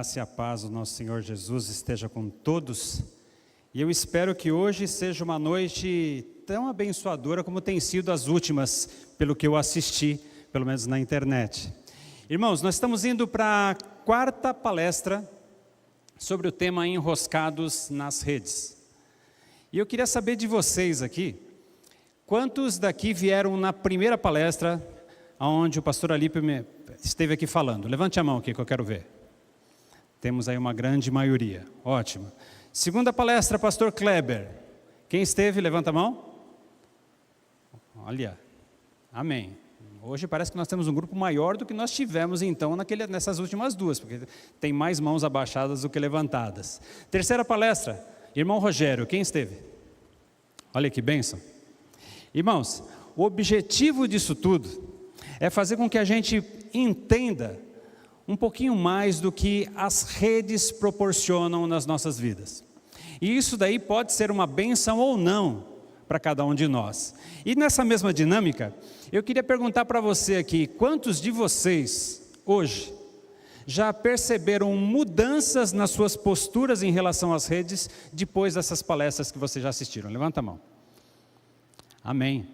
graça e a paz do nosso Senhor Jesus esteja com todos. E eu espero que hoje seja uma noite tão abençoadora como tem sido as últimas, pelo que eu assisti, pelo menos na internet. Irmãos, nós estamos indo para a quarta palestra sobre o tema enroscados nas redes. E eu queria saber de vocês aqui, quantos daqui vieram na primeira palestra, onde o pastor Alípio esteve aqui falando? Levante a mão aqui que eu quero ver. Temos aí uma grande maioria, ótimo. Segunda palestra, pastor Kleber. Quem esteve, levanta a mão. Olha, amém. Hoje parece que nós temos um grupo maior do que nós tivemos então nessas últimas duas, porque tem mais mãos abaixadas do que levantadas. Terceira palestra, irmão Rogério, quem esteve? Olha que bênção. Irmãos, o objetivo disso tudo é fazer com que a gente entenda um pouquinho mais do que as redes proporcionam nas nossas vidas. E isso daí pode ser uma bênção ou não para cada um de nós. E nessa mesma dinâmica, eu queria perguntar para você aqui, quantos de vocês hoje já perceberam mudanças nas suas posturas em relação às redes depois dessas palestras que vocês já assistiram? Levanta a mão. Amém.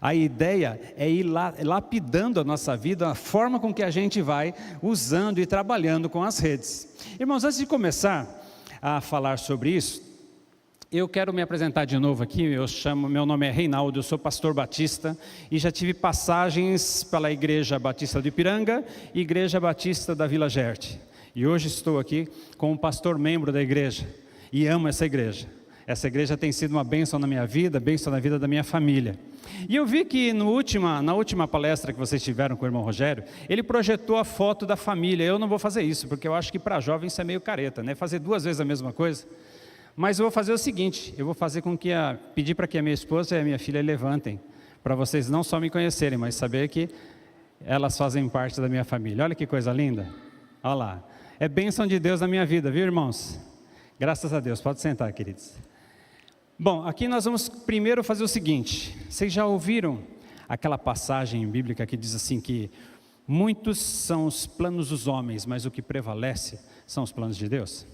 A ideia é ir lapidando a nossa vida, a forma com que a gente vai usando e trabalhando com as redes. Irmãos, antes de começar a falar sobre isso, eu quero me apresentar de novo aqui. Meu nome é Reinaldo, eu sou pastor batista e já tive passagens pela Igreja Batista do Ipiranga e Igreja Batista da Vila Gerte. E hoje estou aqui como pastor membro da igreja e amo essa igreja. Essa igreja tem sido uma bênção na minha vida, bênção na vida da minha família. E eu vi que na última palestra que vocês tiveram com o irmão Rogério, ele projetou a foto da família. Eu não vou fazer isso, porque eu acho que para jovens isso é meio careta, né? Fazer duas vezes a mesma coisa. Mas eu vou fazer o seguinte, eu vou fazer com que pedir para que a minha esposa e a minha filha levantem, para vocês não só me conhecerem, mas saber que elas fazem parte da minha família. Olha que coisa linda. Olha lá. É bênção de Deus na minha vida, viu, irmãos? Graças a Deus. Pode sentar, queridos. Bom, aqui nós vamos primeiro fazer o seguinte. Vocês já ouviram aquela passagem bíblica que diz assim que muitos são os planos dos homens, mas o que prevalece são os planos de Deus?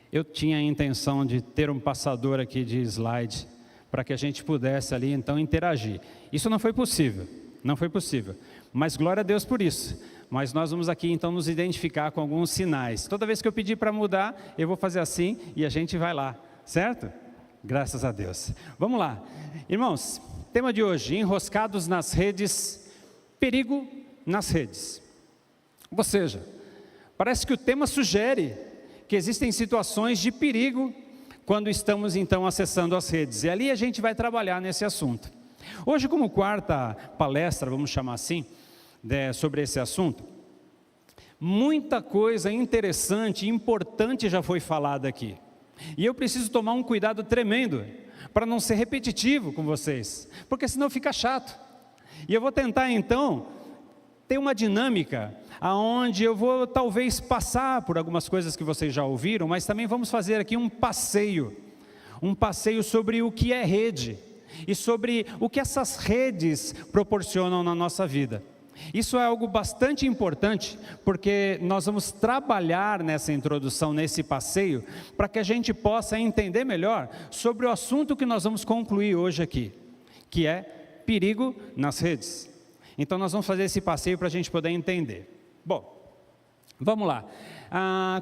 Eu tinha a intenção de ter um passador aqui de slide para que a gente pudesse ali então interagir. Isso não foi possível, mas glória a Deus por isso. Mas nós vamos aqui então nos identificar com alguns sinais. Toda vez que eu pedir para mudar, eu vou fazer assim e a gente vai lá, certo? Graças a Deus. Vamos lá. Irmãos, tema de hoje, enroscados nas redes, perigo nas redes. Ou seja, parece que o tema sugere que existem situações de perigo quando estamos então acessando as redes. E ali a gente vai trabalhar nesse assunto. Hoje, como quarta palestra, vamos chamar assim, sobre esse assunto, muita coisa interessante e importante já foi falada aqui. E eu preciso tomar um cuidado tremendo para não ser repetitivo com vocês, porque senão fica chato. E eu vou tentar então ter uma dinâmica aonde eu vou talvez passar por algumas coisas que vocês já ouviram, mas também vamos fazer aqui um passeio sobre o que é rede e sobre o que essas redes proporcionam na nossa vida. Isso é algo bastante importante, porque nós vamos trabalhar nessa introdução, nesse passeio, para que a gente possa entender melhor sobre o assunto que nós vamos concluir hoje aqui, que é perigo nas redes. Então nós vamos fazer esse passeio para a gente poder entender. Bom, vamos lá.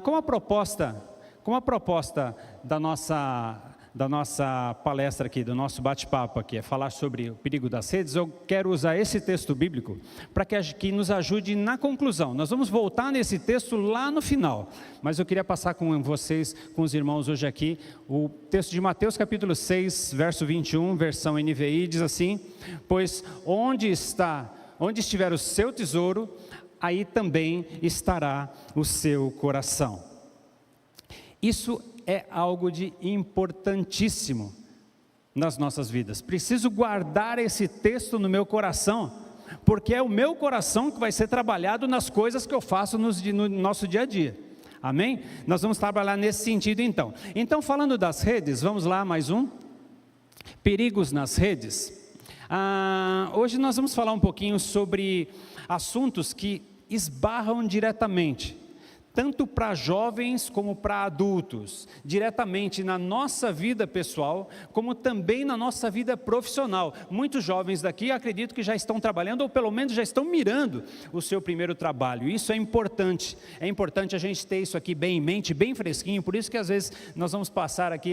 Com a proposta da nossa palestra aqui, do nosso bate-papo aqui, é falar sobre o perigo das redes, eu quero usar esse texto bíblico para que nos ajude na conclusão. Nós vamos voltar nesse texto lá no final, mas eu queria passar com vocês, com os irmãos hoje aqui, o texto de Mateus capítulo 6, verso 21, versão NVI, diz assim: pois onde estiver o seu tesouro, aí também estará o seu coração. Isso é algo de importantíssimo nas nossas vidas. Preciso guardar esse texto no meu coração, porque é o meu coração que vai ser trabalhado nas coisas que eu faço no nosso dia a dia. Amém? Nós vamos trabalhar nesse sentido então. Então, falando das redes, vamos lá, mais um. Perigos nas redes. Hoje nós vamos falar um pouquinho sobre assuntos que esbarram diretamente tanto para jovens como para adultos, diretamente na nossa vida pessoal, como também na nossa vida profissional. Muitos jovens daqui acredito que já estão trabalhando, ou pelo menos já estão mirando o seu primeiro trabalho. Isso é importante a gente ter isso aqui bem em mente, bem fresquinho, por isso que às vezes nós vamos passar aqui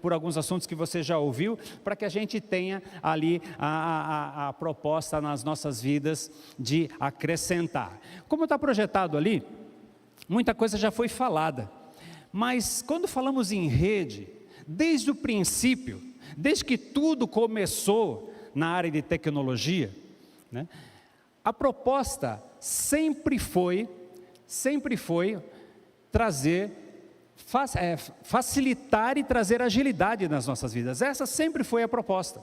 por alguns assuntos que você já ouviu, para que a gente tenha ali a proposta nas nossas vidas de acrescentar. Como está projetado ali, muita coisa já foi falada, mas quando falamos em rede, desde o princípio, desde que tudo começou na área de tecnologia, né, a proposta sempre foi trazer, facilitar e trazer agilidade nas nossas vidas. Essa sempre foi a proposta.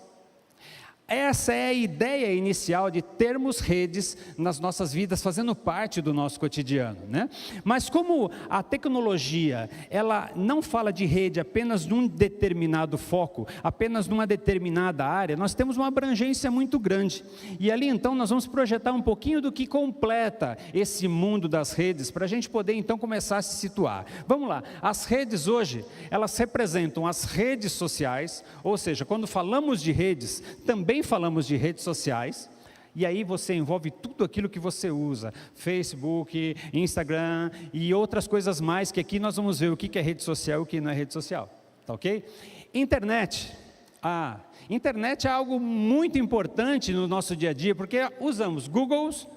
Essa é a ideia inicial de termos redes nas nossas vidas, fazendo parte do nosso cotidiano, né? Mas como a tecnologia, ela não fala de rede apenas num determinado foco, apenas numa determinada área, nós temos uma abrangência muito grande. E ali então nós vamos projetar um pouquinho do que completa esse mundo das redes, para a gente poder então começar a se situar. Vamos lá, as redes hoje, elas representam as redes sociais, ou seja, quando falamos de redes, também falamos de redes sociais, e aí você envolve tudo aquilo que você usa, Facebook, Instagram e outras coisas mais, que aqui nós vamos ver o que é rede social e o que não é rede social, tá ok? Internet. Internet é algo muito importante no nosso dia a dia, porque usamos Googles,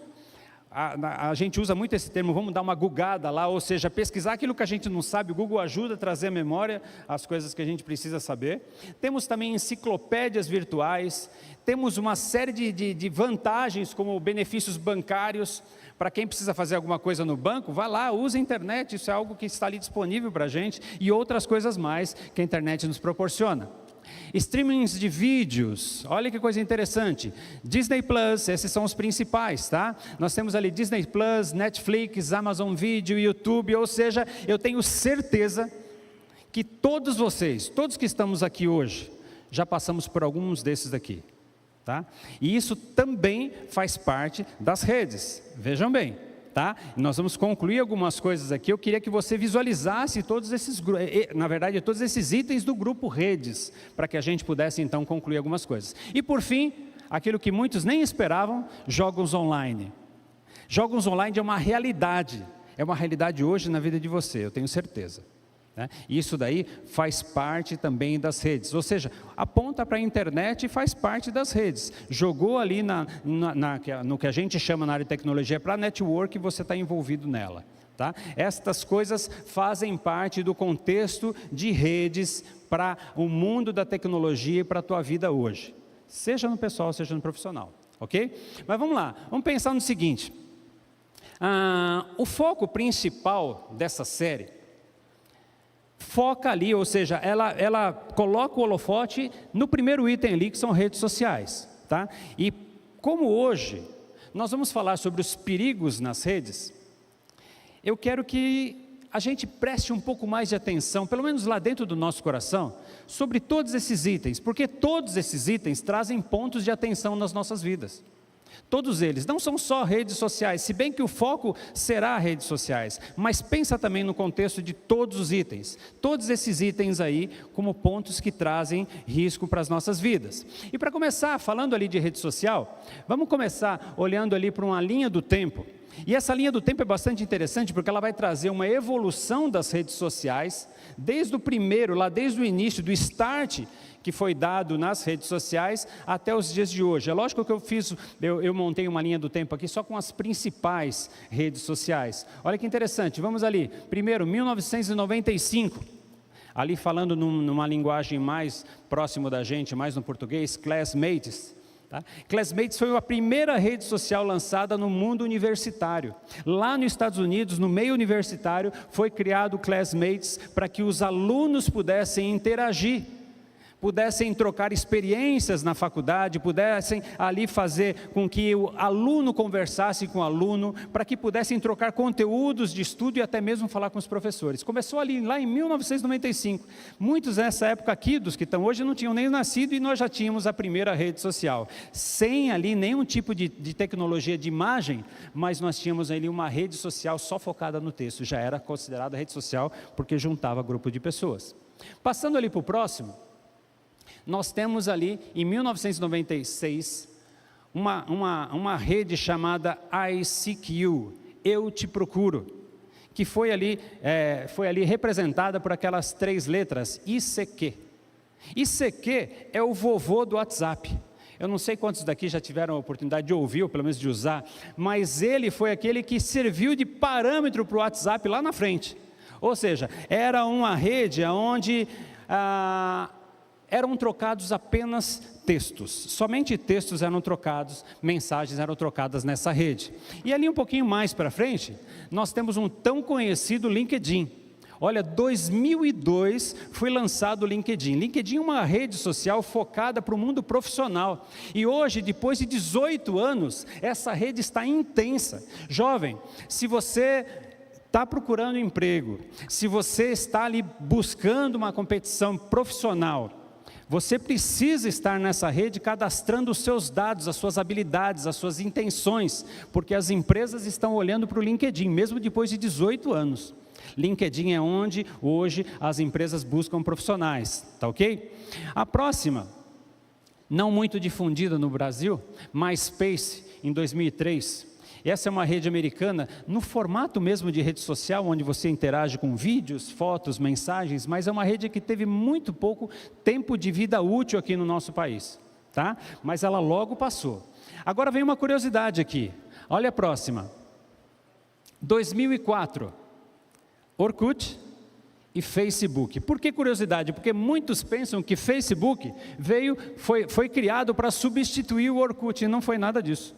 a gente usa muito esse termo, vamos dar uma googada lá, ou seja, pesquisar aquilo que a gente não sabe. O Google ajuda a trazer à memória as coisas que a gente precisa saber. Temos também enciclopédias virtuais, temos uma série de vantagens, como benefícios bancários. Para quem precisa fazer alguma coisa no banco, vá lá, use a internet, isso é algo que está ali disponível para a gente, e outras coisas mais que a internet nos proporciona. Streamings de vídeos, olha que coisa interessante, Disney Plus, esses são os principais, tá? Nós temos ali Disney Plus, Netflix, Amazon Video, YouTube, ou seja, eu tenho certeza que todos vocês, todos que estamos aqui hoje, já passamos por alguns desses daqui, tá? E isso também faz parte das redes, vejam bem. Tá? Nós vamos concluir algumas coisas aqui. Eu queria que você visualizasse todos esses itens do grupo redes, para que a gente pudesse então concluir algumas coisas. E por fim, aquilo que muitos nem esperavam, jogos online. Jogos online é uma realidade hoje na vida de você, eu tenho certeza. Né? E isso daí faz parte também das redes, ou seja, aponta para a internet e faz parte das redes. Jogou ali no que a gente chama na área de tecnologia para network, você está envolvido nela. Tá? Estas coisas fazem parte do contexto de redes para o mundo da tecnologia e para a tua vida hoje, seja no pessoal, seja no profissional, ok? Mas vamos lá, vamos pensar no seguinte, o foco principal dessa série foca ali, ou seja, ela coloca o holofote no primeiro item ali, que são redes sociais, tá? E como hoje nós vamos falar sobre os perigos nas redes, eu quero que a gente preste um pouco mais de atenção, pelo menos lá dentro do nosso coração, sobre todos esses itens, porque todos esses itens trazem pontos de atenção nas nossas vidas. Todos eles, não são só redes sociais, se bem que o foco será redes sociais, mas pensa também no contexto de todos os itens, todos esses itens aí como pontos que trazem risco para as nossas vidas. E para começar, falando ali de rede social, vamos começar olhando ali para uma linha do tempo, e essa linha do tempo é bastante interessante, porque ela vai trazer uma evolução das redes sociais, desde o primeiro, lá desde o início, do start que foi dado nas redes sociais até os dias de hoje. É lógico que eu montei uma linha do tempo aqui só com as principais redes sociais. Olha que interessante, vamos ali, primeiro, 1995, ali falando numa linguagem mais próximo da gente, mais no português, Classmates. Tá? Classmates foi a primeira rede social lançada no mundo universitário. Lá nos Estados Unidos, no meio universitário, foi criado o Classmates para que os alunos pudessem interagir, pudessem trocar experiências na faculdade, pudessem ali fazer com que o aluno conversasse com o aluno, para que pudessem trocar conteúdos de estudo e até mesmo falar com os professores. Começou ali, lá em 1995. Muitos nessa época aqui, dos que estão hoje, não tinham nem nascido e nós já tínhamos a primeira rede social. Sem ali nenhum tipo de tecnologia de imagem, mas nós tínhamos ali uma rede social só focada no texto. Já era considerada rede social porque juntava grupo de pessoas. Passando ali para o próximo, nós temos ali, em 1996, uma rede chamada ICQ, Eu Te Procuro, que foi ali representada por aquelas 3 letras, ICQ. ICQ é o vovô do WhatsApp. Eu não sei quantos daqui já tiveram a oportunidade de ouvir, ou pelo menos de usar, mas ele foi aquele que serviu de parâmetro para o WhatsApp lá na frente. Ou seja, era uma rede onde eram trocados apenas textos, somente textos eram trocados, mensagens eram trocadas nessa rede. E ali um pouquinho mais para frente, nós temos um tão conhecido LinkedIn. Olha, 2002 foi lançado o LinkedIn. LinkedIn é uma rede social focada para o mundo profissional. E hoje, depois de 18 anos, essa rede está intensa. Jovem, se você está procurando emprego, se você está ali buscando uma competição profissional, você precisa estar nessa rede cadastrando os seus dados, as suas habilidades, as suas intenções, porque as empresas estão olhando para o LinkedIn, mesmo depois de 18 anos. LinkedIn é onde hoje as empresas buscam profissionais, tá ok? A próxima, não muito difundida no Brasil, MySpace, em 2003. Essa é uma rede americana, no formato mesmo de rede social, onde você interage com vídeos, fotos, mensagens, mas é uma rede que teve muito pouco tempo de vida útil aqui no nosso país, tá? Mas ela logo passou. Agora vem uma curiosidade aqui, olha a próxima. 2004, Orkut e Facebook. Por que curiosidade? Porque muitos pensam que Facebook foi criado para substituir o Orkut, e não foi nada disso.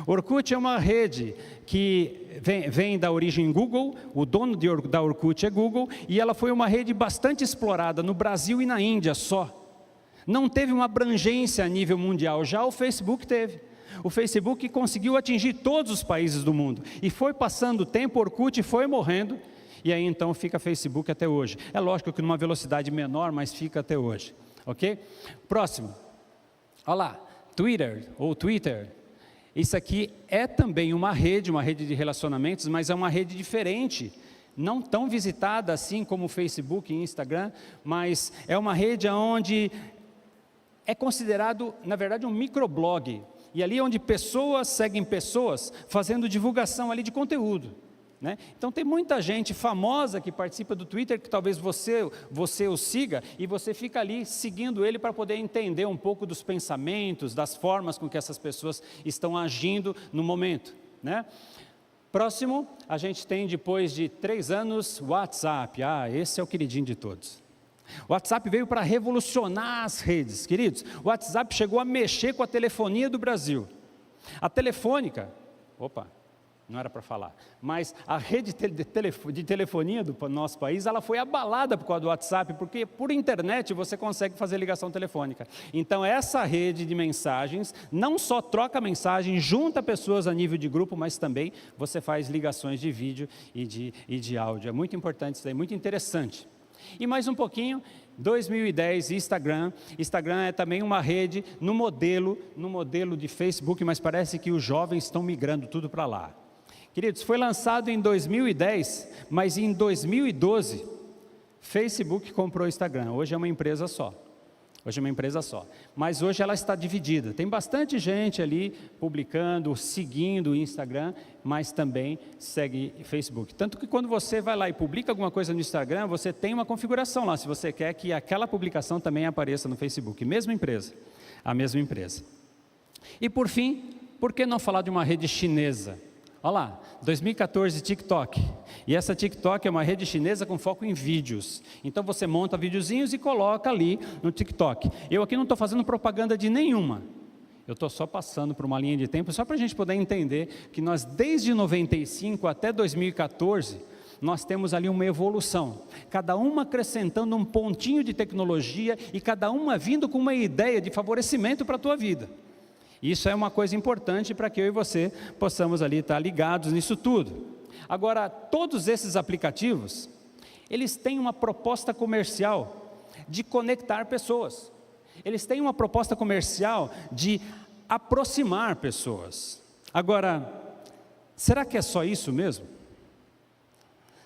Orkut é uma rede que vem da origem Google, o dono da Orkut é Google, e ela foi uma rede bastante explorada no Brasil e na Índia só. Não teve uma abrangência a nível mundial, já o Facebook teve. O Facebook conseguiu atingir todos os países do mundo, e foi passando o tempo, o Orkut foi morrendo, e aí então fica Facebook até hoje. É lógico que numa velocidade menor, mas fica até hoje, ok? Próximo, olha lá, Twitter, ou Twitter. Isso aqui é também uma rede de relacionamentos, mas é uma rede diferente, não tão visitada assim como o Facebook e Instagram, mas é uma rede onde é considerado, na verdade, um microblog, e ali é onde pessoas seguem pessoas, fazendo divulgação ali de conteúdo, né? Então tem muita gente famosa que participa do Twitter, que talvez você o siga, e você fica ali seguindo ele para poder entender um pouco dos pensamentos, das formas com que essas pessoas estão agindo no momento, né? Próximo, a gente tem depois de 3 anos, WhatsApp. Esse é o queridinho de todos. O WhatsApp veio para revolucionar as redes, queridos. O WhatsApp chegou a mexer com a telefonia do Brasil. A Telefônica, não era para falar, mas a rede de telefonia do nosso país, ela foi abalada por causa do WhatsApp, porque por internet você consegue fazer ligação telefônica. Então essa rede de mensagens, não só troca mensagem, junta pessoas a nível de grupo, mas também você faz ligações de vídeo e de áudio. É muito importante isso daí, muito interessante. E mais um pouquinho, 2010, Instagram é também uma rede no modelo de Facebook, mas parece que os jovens estão migrando tudo para lá. Queridos, foi lançado em 2010, mas em 2012, Facebook comprou o Instagram. Hoje é uma empresa só. Mas hoje ela está dividida. Tem bastante gente ali publicando, seguindo o Instagram, mas também segue Facebook. Tanto que quando você vai lá e publica alguma coisa no Instagram, você tem uma configuração lá, se você quer que aquela publicação também apareça no Facebook. A mesma empresa. E por fim, por que não falar de uma rede chinesa? Olha lá, 2014, TikTok. E essa TikTok é uma rede chinesa com foco em vídeos. Então você monta videozinhos e coloca ali no TikTok. Eu aqui não estou fazendo propaganda de nenhuma. Eu estou só passando por uma linha de tempo, só para a gente poder entender que nós, desde 95 até 2014, nós temos ali uma evolução, cada uma acrescentando um pontinho de tecnologia e cada uma vindo com uma ideia de favorecimento para a tua vida. Isso é uma coisa importante para que eu e você possamos ali estar ligados nisso tudo. Agora, todos esses aplicativos, eles têm uma proposta comercial de conectar pessoas. Eles têm uma proposta comercial de aproximar pessoas. Agora, será que é só isso mesmo?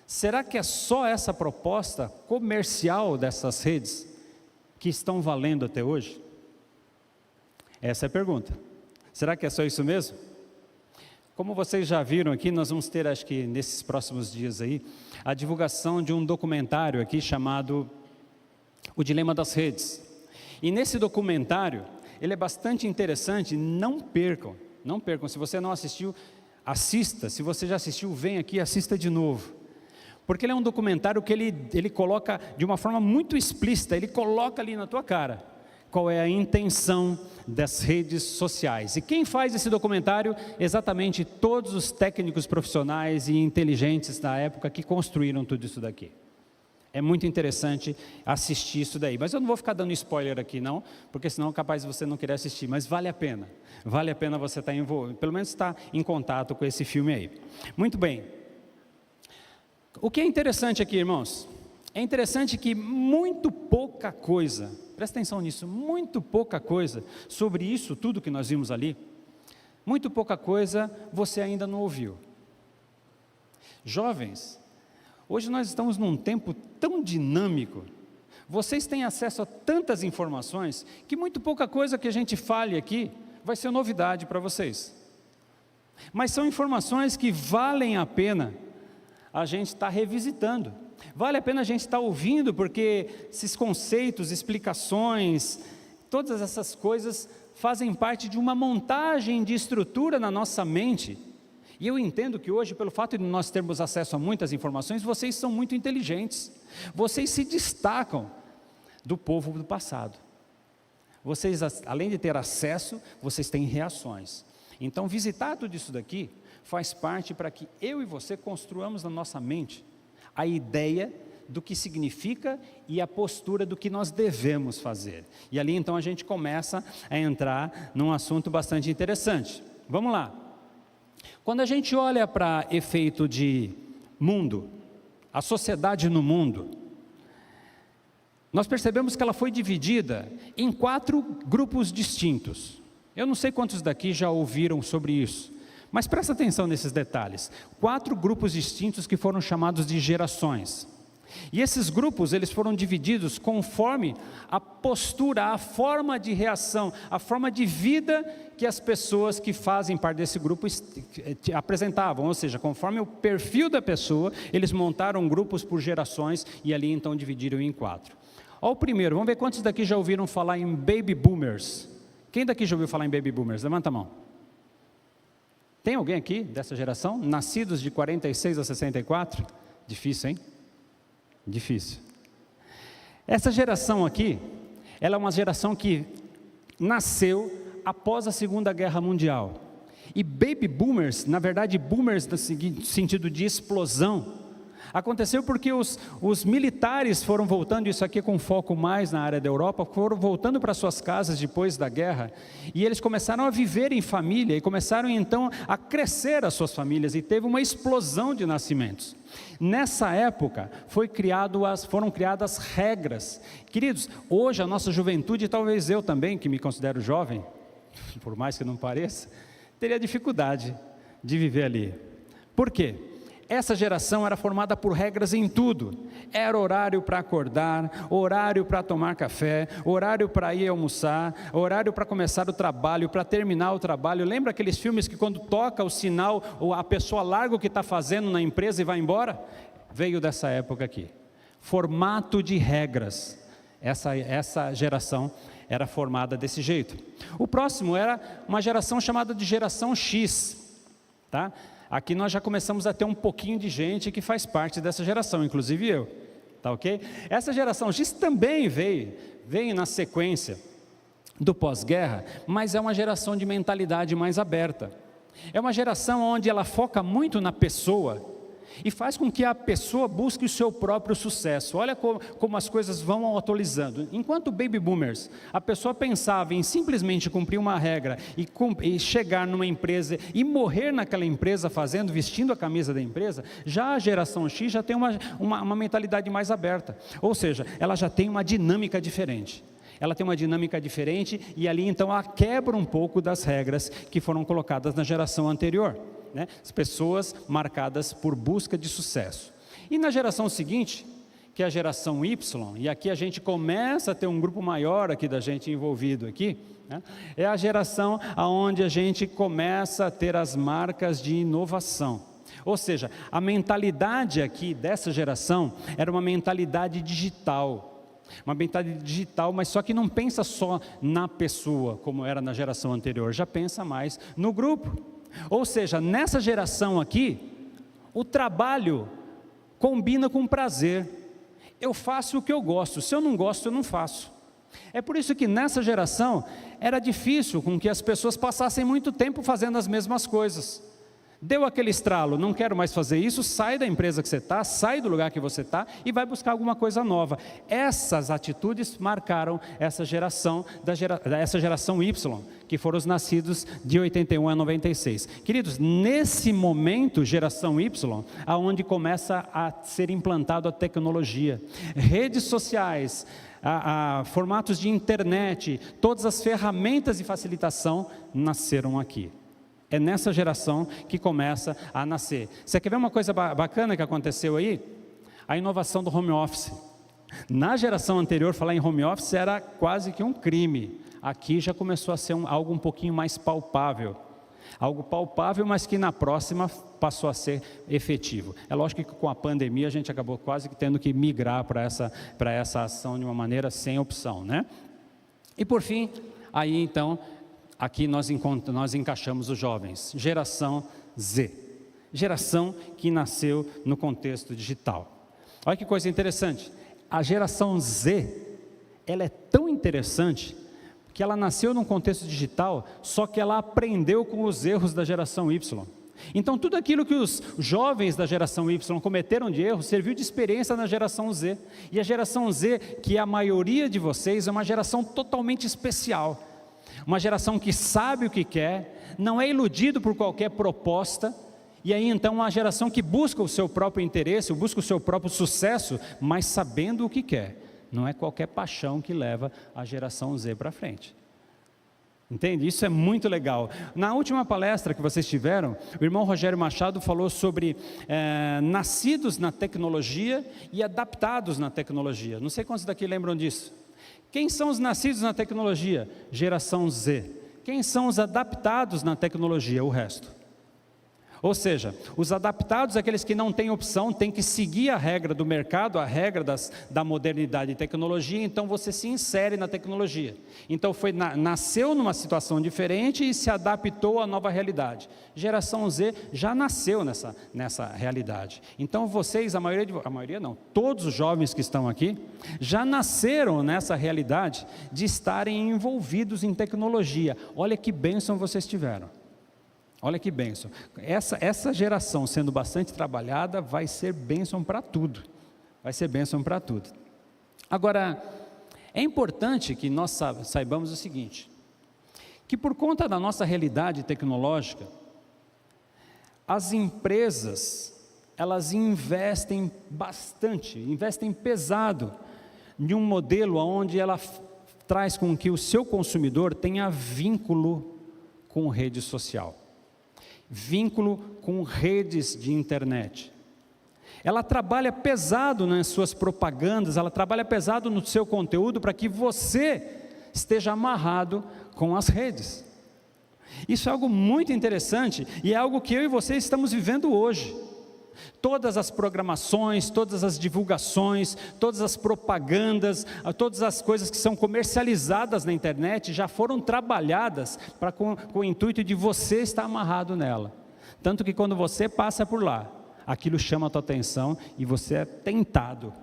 Será que é só essa proposta comercial dessas redes que estão valendo até hoje? Essa é a pergunta. Será que é só isso mesmo? Como vocês já viram aqui, nós vamos ter, acho que nesses próximos dias aí, a divulgação de um documentário aqui chamado O Dilema das Redes. E nesse documentário, ele é bastante interessante, não percam, se você não assistiu, assista, se você já assistiu, vem aqui e assista de novo. Porque ele é um documentário que ele coloca de uma forma muito explícita, ele coloca ali na tua cara qual é a intenção das redes sociais. E quem faz esse documentário? Exatamente todos os técnicos profissionais e inteligentes da época que construíram tudo isso daqui. É muito interessante assistir isso daí, mas eu não vou ficar dando spoiler aqui não, porque senão é capaz de você não querer assistir, mas vale a pena você estar envolvido, pelo menos estar em contato com esse filme aí. Muito bem, o que é interessante aqui, irmãos, é interessante que muito pouca coisa, presta atenção nisso, muito pouca coisa sobre isso tudo que nós vimos ali, muito pouca coisa você ainda não ouviu. Jovens, hoje nós estamos num tempo tão dinâmico, vocês têm acesso a tantas informações, que muito pouca coisa que a gente fale aqui, vai ser novidade para vocês. Mas são informações que valem a pena a gente estar revisitando, vale a pena a gente estar ouvindo, porque esses conceitos, explicações, todas essas coisas fazem parte de uma montagem de estrutura na nossa mente. E eu entendo que hoje, pelo fato de nós termos acesso a muitas informações, vocês são muito inteligentes, vocês se destacam do povo do passado. Vocês, além de ter acesso, vocês têm reações. Então, visitar tudo isso daqui faz parte para que eu e você construamos na nossa mente a ideia do que significa e a postura do que nós devemos fazer. E ali então a gente começa a entrar num assunto bastante interessante. Vamos lá. Quando a gente olha para efeito de mundo, a sociedade no mundo, nós percebemos que ela foi dividida em 4 grupos distintos. Eu não sei quantos daqui já ouviram sobre isso, mas presta atenção nesses detalhes. 4 grupos distintos que foram chamados de gerações. E esses grupos, eles foram divididos conforme a postura, a forma de reação, a forma de vida que as pessoas que fazem parte desse grupo apresentavam. Ou seja, conforme o perfil da pessoa, eles montaram grupos por gerações e ali então dividiram em 4. Olha o primeiro, vamos ver quantos daqui já ouviram falar em Baby Boomers. Quem daqui já ouviu falar em Baby Boomers? Levanta a mão. Tem alguém aqui dessa geração? Nascidos de 46 a 64? Difícil, hein? Difícil. Essa geração aqui, ela é uma geração que nasceu após a Segunda Guerra Mundial. E Baby Boomers, na verdade boomers no sentido de explosão, aconteceu porque os militares foram voltando, isso aqui com foco mais na área da Europa, foram voltando para suas casas depois da guerra, e eles começaram a viver em família, e começaram então a crescer as suas famílias, e teve uma explosão de nascimentos. Nessa época foram criadas regras. Queridos, hoje a nossa juventude, talvez eu também, que me considero jovem, por mais que não pareça, teria dificuldade de viver ali. Por quê? Essa geração era formada por regras em tudo. Era horário para acordar, horário para tomar café, horário para ir almoçar, horário para começar o trabalho, para terminar o trabalho. Lembra aqueles filmes que quando toca o sinal, a pessoa larga o que está fazendo na empresa e vai embora? Veio dessa época aqui. Formato de regras. Essa geração era formada desse jeito. O próximo era uma geração chamada de geração X, tá? Aqui nós já começamos a ter um pouquinho de gente que faz parte dessa geração, inclusive eu, tá ok? Essa geração X também veio na sequência do pós-guerra, mas é uma geração de mentalidade mais aberta. É uma geração onde ela foca muito na pessoa, e faz com que a pessoa busque o seu próprio sucesso. Olha como as coisas vão atualizando. Enquanto baby boomers, a pessoa pensava em simplesmente cumprir uma regra e chegar numa empresa e morrer naquela empresa vestindo a camisa da empresa, já a geração X já tem uma mentalidade mais aberta, ou seja, ela já tem uma dinâmica diferente. Ela tem uma dinâmica diferente e ali então ela quebra um pouco das regras que foram colocadas na geração anterior. As pessoas marcadas por busca de sucesso. E na geração seguinte, que é a geração Y, e aqui a gente começa a ter um grupo maior aqui da gente envolvido aqui, é a geração onde a gente começa a ter as marcas de inovação. Ou seja, a mentalidade aqui dessa geração era uma mentalidade digital. Uma mentalidade digital, mas só que não pensa só na pessoa, como era na geração anterior, já pensa mais no grupo. Ou seja, nessa geração aqui, o trabalho combina com prazer. Eu faço o que eu gosto, se eu não gosto, eu não faço. É por isso que nessa geração, era difícil com que as pessoas passassem muito tempo fazendo as mesmas coisas. Deu aquele estralo, não quero mais fazer isso, sai da empresa que você está, sai do lugar que você está e vai buscar alguma coisa nova. Essas atitudes marcaram essa geração, essa geração Y, que foram os nascidos de 81 a 96. Queridos, nesse momento, geração Y, aonde começa a ser implantado a tecnologia, redes sociais, formatos de internet, todas as ferramentas de facilitação nasceram aqui. É nessa geração que começa a nascer. Você quer ver uma coisa bacana que aconteceu aí? A inovação do home office. Na geração anterior, falar em home office era quase que um crime. Aqui já começou a ser algo um pouquinho mais palpável. Algo palpável, mas que na próxima passou a ser efetivo. É lógico que com a pandemia a gente acabou quase que tendo que migrar para essa ação de uma maneira sem opção, né? E por fim, aí então... Aqui nós encaixamos os jovens, geração Z, geração que nasceu no contexto digital. Olha que coisa interessante, a geração Z, ela é tão interessante, que ela nasceu num contexto digital, só que ela aprendeu com os erros da geração Y. Então tudo aquilo que os jovens da geração Y cometeram de erro, serviu de experiência na geração Z. E a geração Z, que é a maioria de vocês, é uma geração totalmente especial. Uma geração que sabe o que quer, não é iludido por qualquer proposta, e aí então uma geração que busca o seu próprio interesse, busca o seu próprio sucesso, mas sabendo o que quer. Não é qualquer paixão que leva a geração Z para frente. Entende? Isso é muito legal. Na última palestra que vocês tiveram, o irmão Rogério Machado falou sobre nascidos na tecnologia e adaptados na tecnologia. Não sei quantos daqui lembram disso. Quem são os nascidos na tecnologia? Geração Z. Quem são os adaptados na tecnologia? O resto. Ou seja, os adaptados, aqueles que não têm opção, têm que seguir a regra do mercado, a regra da modernidade e tecnologia, então você se insere na tecnologia. Então nasceu numa situação diferente e se adaptou à nova realidade. Geração Z já nasceu nessa realidade. Então vocês, a maioria não, todos os jovens que estão aqui, já nasceram nessa realidade de estarem envolvidos em tecnologia. Olha que bênção vocês tiveram. Olha que bênção, essa geração sendo bastante trabalhada vai ser bênção para tudo, vai ser bênção para tudo. Agora, é importante que nós saibamos o seguinte, que por conta da nossa realidade tecnológica, as empresas, elas investem bastante, investem pesado em um modelo onde ela traz com que o seu consumidor tenha vínculo com rede social. Vínculo com redes de internet. Ela trabalha pesado nas suas propagandas, ela trabalha pesado no seu conteúdo para que você esteja amarrado com as redes. Isso é algo muito interessante e é algo que eu e você estamos vivendo hoje. Todas as programações, todas as divulgações, todas as propagandas, todas as coisas que são comercializadas na internet já foram trabalhadas com o intuito de você estar amarrado nela. Tanto que quando você passa por lá, aquilo chama a tua atenção e você é tentado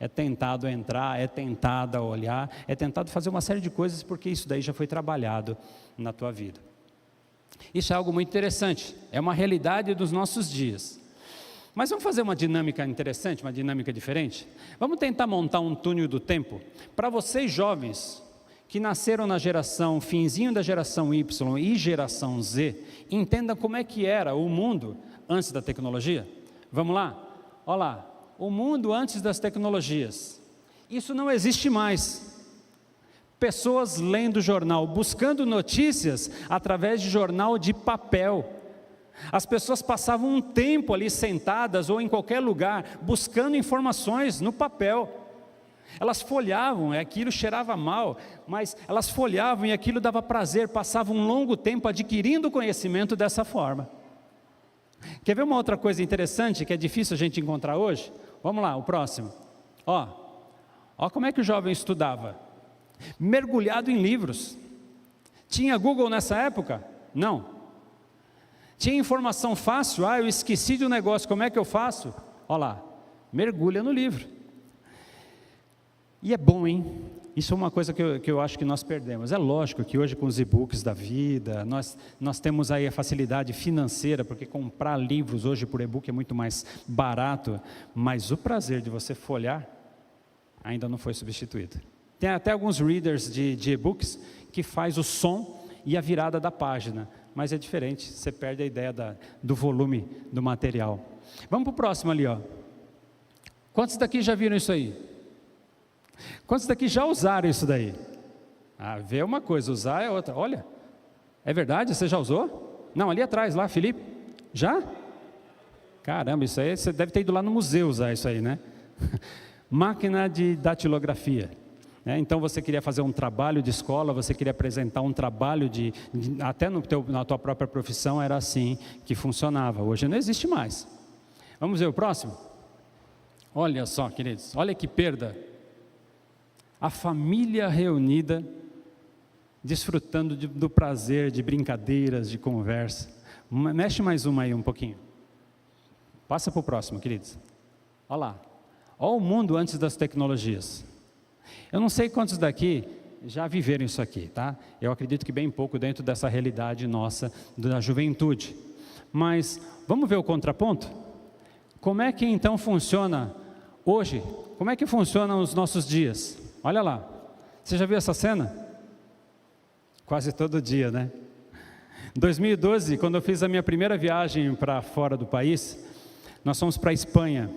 a entrar, é tentado a olhar, é tentado fazer uma série de coisas porque isso daí já foi trabalhado na tua vida. Isso é algo muito interessante, é uma realidade dos nossos dias. Mas vamos fazer uma dinâmica interessante, uma dinâmica diferente? Vamos tentar montar um túnel do tempo para vocês jovens que nasceram na geração, finzinho da geração Y e geração Z, entendam como é que era o mundo antes da tecnologia. Vamos lá? Olha lá, o mundo antes das tecnologias. Isso não existe mais. Pessoas lendo jornal, buscando notícias através de jornal de papel. As pessoas passavam um tempo ali sentadas ou em qualquer lugar, buscando informações no papel. Elas folheavam, aquilo cheirava mal, mas elas folheavam e aquilo dava prazer, passavam um longo tempo adquirindo conhecimento dessa forma. Quer ver uma outra coisa interessante que é difícil a gente encontrar hoje? Vamos lá, o próximo. Ó como é que o jovem estudava. Mergulhado em livros. Tinha Google nessa época? Não. Tinha informação fácil? Eu esqueci de um negócio, como é que eu faço? Olha lá, mergulha no livro. E é bom, hein? Isso é uma coisa que eu acho que nós perdemos. É lógico que hoje com os e-books da vida, nós temos aí a facilidade financeira, porque comprar livros hoje por e-book é muito mais barato, mas o prazer de você folhear ainda não foi substituído. Tem até alguns readers de e-books que faz o som e a virada da página, mas é diferente, você perde a ideia do volume do material. Vamos para o próximo ali, ó. Quantos daqui já viram isso aí? Quantos daqui já usaram isso daí? Ver uma coisa, usar é outra. Olha, é verdade? Você já usou? Não, ali atrás, lá, Felipe. Já? Caramba, isso aí, você deve ter ido lá no museu usar isso aí, né? Máquina de datilografia. Então você queria fazer um trabalho de escola, você queria apresentar um trabalho até na tua própria profissão, era assim que funcionava. Hoje não existe mais. Vamos ver o próximo? Olha só, queridos, olha que perda. A família reunida, desfrutando do prazer, de brincadeiras, de conversa. Mexe mais uma aí um pouquinho. Passa para o próximo, queridos. Olha lá. Olha o mundo antes das tecnologias. Eu não sei quantos daqui já viveram isso aqui, tá? Eu acredito que bem pouco dentro dessa realidade nossa, da juventude. Mas vamos ver o contraponto? Como é que então funciona hoje? Como é que funcionam os nossos dias? Olha lá, você já viu essa cena? Quase todo dia, né? Em 2012, quando eu fiz a minha primeira viagem para fora do país, nós fomos para a Espanha.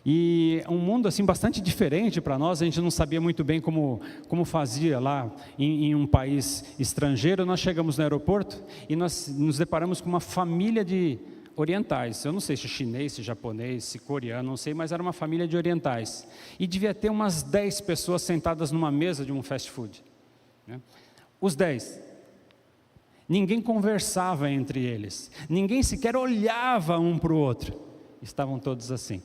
E um mundo assim bastante diferente para nós, a gente não sabia muito bem como fazia lá em um país estrangeiro. Nós chegamos no aeroporto e nós nos deparamos com uma família de orientais. Eu não sei se chinês, se japonês, se coreano, não sei, mas era uma família de orientais. E devia ter umas 10 pessoas sentadas numa mesa de um fast food. Né? Os 10. Ninguém conversava entre eles. Ninguém sequer olhava um para o outro. Estavam todos assim.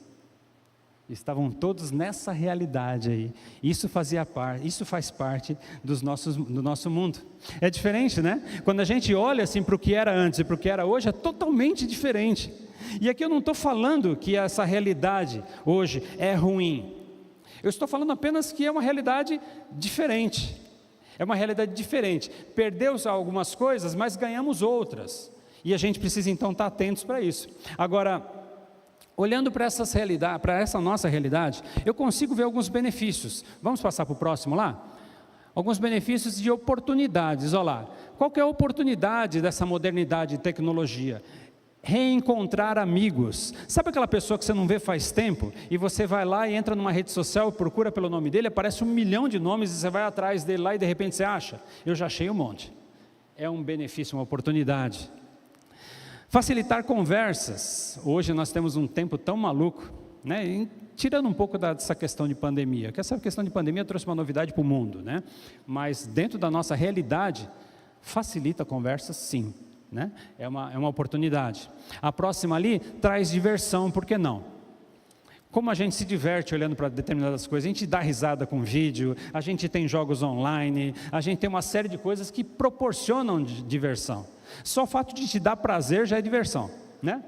Estavam todos nessa realidade aí. Isso faz parte do nosso mundo. É diferente, né? Quando a gente olha assim para o que era antes e para o que era hoje, é totalmente diferente. E aqui eu não estou falando que essa realidade hoje é ruim. Eu estou falando apenas que é uma realidade diferente. É uma realidade diferente. Perdeu-se algumas coisas, mas ganhamos outras. E a gente precisa então estar atentos para isso. Agora, olhando para essa nossa realidade, eu consigo ver alguns benefícios. Vamos passar para o próximo lá? Alguns benefícios de oportunidades. Olha lá, qual que é a oportunidade dessa modernidade e tecnologia? Reencontrar amigos. Sabe aquela pessoa que você não vê faz tempo? E você vai lá e entra numa rede social, procura pelo nome dele, aparece 1 milhão de nomes e você vai atrás dele lá e de repente você acha? Eu já achei um monte. É um benefício, uma oportunidade. Facilitar conversas. Hoje nós temos um tempo tão maluco, né? E tirando um pouco dessa questão de pandemia, que essa questão de pandemia trouxe uma novidade para o mundo, né? Mas dentro da nossa realidade, facilita conversas sim, né? É uma oportunidade. A próxima ali traz diversão, por que não? Como a gente se diverte olhando para determinadas coisas, a gente dá risada com vídeo, a gente tem jogos online, a gente tem uma série de coisas que proporcionam diversão. Só o fato de te dar prazer já é diversão, né?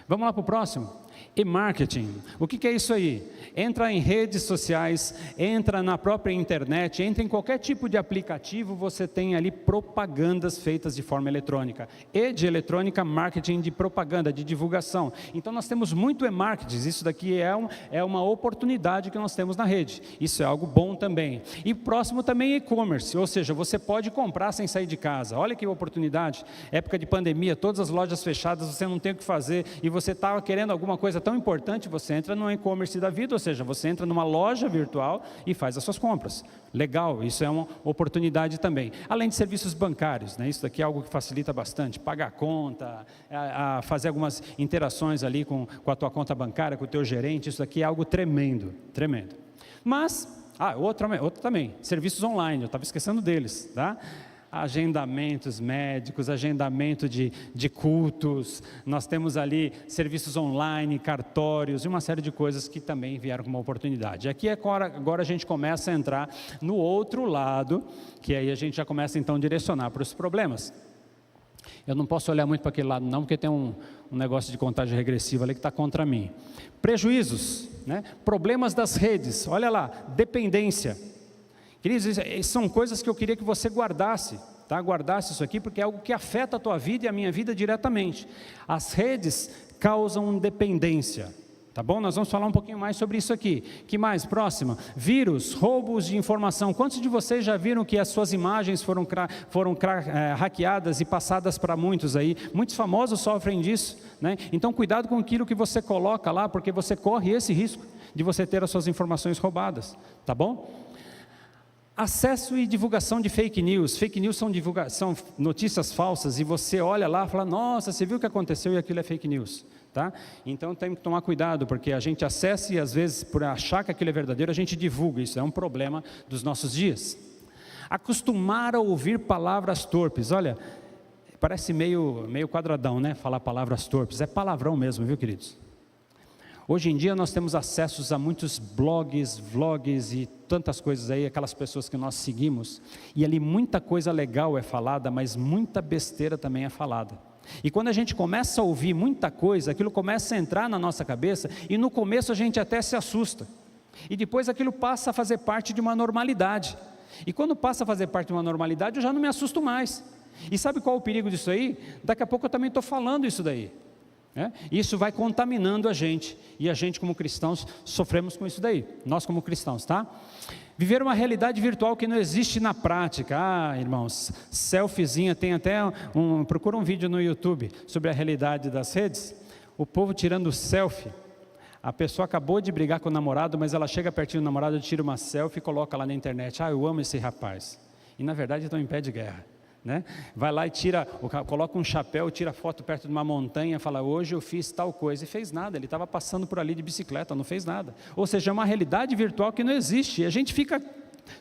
Vamos lá para o próximo. E marketing, o que é isso aí? Entra em redes sociais, entra na própria internet, entra em qualquer tipo de aplicativo, você tem ali propagandas feitas de forma eletrônica. E de eletrônica, marketing de propaganda, de divulgação. Então nós temos muito e-marketing, isso daqui é uma oportunidade que nós temos na rede. Isso é algo bom também. E próximo também e-commerce, ou seja, você pode comprar sem sair de casa. Olha que oportunidade, época de pandemia, todas as lojas fechadas, você não tem o que fazer e você estava querendo alguma coisa tão importante, você entra no e-commerce da vida, ou seja, você entra numa loja virtual e faz as suas compras. Legal, isso é uma oportunidade também. Além de serviços bancários, né? Isso daqui é algo que facilita bastante, pagar conta, fazer algumas interações ali com a tua conta bancária, com o teu gerente, isso daqui é algo tremendo, tremendo. Mas, outro também, serviços online, eu estava esquecendo deles, tá? Agendamentos médicos, agendamento de cultos, nós temos ali serviços online, cartórios e uma série de coisas que também vieram com uma oportunidade. Aqui agora a gente começa a entrar no outro lado, que aí a gente já começa então a direcionar para os problemas. Eu não posso olhar muito para aquele lado não, porque tem um negócio de contagem regressiva ali que está contra mim. Prejuízos, né? Problemas das redes, olha lá, dependência. Queridos, são coisas que eu queria que você guardasse, tá? Guardasse isso aqui, porque é algo que afeta a tua vida e a minha vida diretamente. As redes causam dependência, tá bom? Nós vamos falar um pouquinho mais sobre isso aqui. Que mais? Próxima. Vírus, roubos de informação. Quantos de vocês já viram que as suas imagens foram hackeadas e passadas para muitos aí? Muitos famosos sofrem disso, né? Então cuidado com aquilo que você coloca lá, porque você corre esse risco de você ter as suas informações roubadas, tá bom? Acesso e divulgação de fake news. Fake news são notícias falsas e você olha lá e fala, nossa, você viu o que aconteceu e aquilo é fake news, tá? Então tem que tomar cuidado, porque a gente acessa e às vezes por achar que aquilo é verdadeiro, a gente divulga, isso é um problema dos nossos dias. Acostumar a ouvir palavras torpes, olha, parece meio quadradão, né? Falar palavras torpes, é palavrão mesmo, viu, queridos? Hoje em dia nós temos acessos a muitos blogs, vlogs e tantas coisas aí, aquelas pessoas que nós seguimos, e ali muita coisa legal é falada, mas muita besteira também é falada. E quando a gente começa a ouvir muita coisa, aquilo começa a entrar na nossa cabeça, e no começo a gente até se assusta, e depois aquilo passa a fazer parte de uma normalidade, e quando passa a fazer parte de uma normalidade, eu já não me assusto mais. E sabe qual é o perigo disso aí? Daqui a pouco eu também estou falando isso daí. Isso vai contaminando a gente, e a gente como cristãos sofremos com isso daí, nós como cristãos, tá? Viver uma realidade virtual que não existe na prática. Irmãos, selfiezinha, tem até procura um vídeo no YouTube sobre a realidade das redes, o povo tirando selfie, a pessoa acabou de brigar com o namorado, mas ela chega pertinho do namorado, tira uma selfie e coloca lá na internet, eu amo esse rapaz, e na verdade estão em pé de guerra. Né? Vai lá e coloca um chapéu, tira foto perto de uma montanha, fala, hoje eu fiz tal coisa, e fez nada, ele estava passando por ali de bicicleta, não fez nada. Ou seja, é uma realidade virtual que não existe, e a gente fica